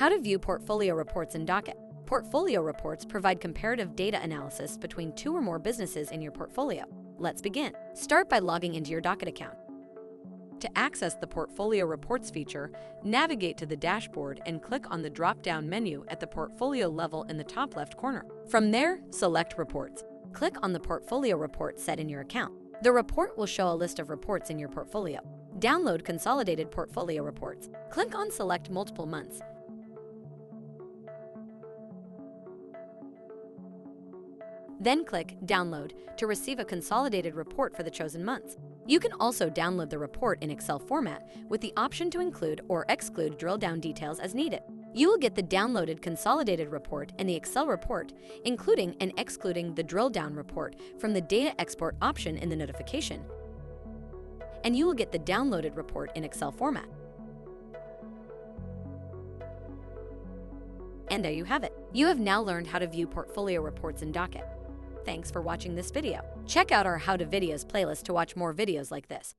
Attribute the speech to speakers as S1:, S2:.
S1: How to view portfolio reports in Docyt. Portfolio reports provide comparative data analysis between two or more businesses in your portfolio. Let's begin. Start by logging into your Docyt account. To access the Portfolio Reports feature, navigate to the dashboard and click on the drop-down menu at the portfolio level in the top left corner. From there, select Reports. Click on the portfolio report set in your account. The report will show a list of reports in your portfolio. Download consolidated portfolio reports. Click on Select Multiple Months. Then click Download to receive a consolidated report for the chosen months. You can also download the report in Excel format with the option to include or exclude drill-down details as needed. You will get the downloaded consolidated report and the Excel report, including and excluding the drill-down report from the Data Export option in the notification, and you will get the downloaded report in Excel format. And there you have it. You have now learned how to view portfolio reports in Docyt. Thanks for watching this video. Check out our How to Videos playlist to watch more videos like this.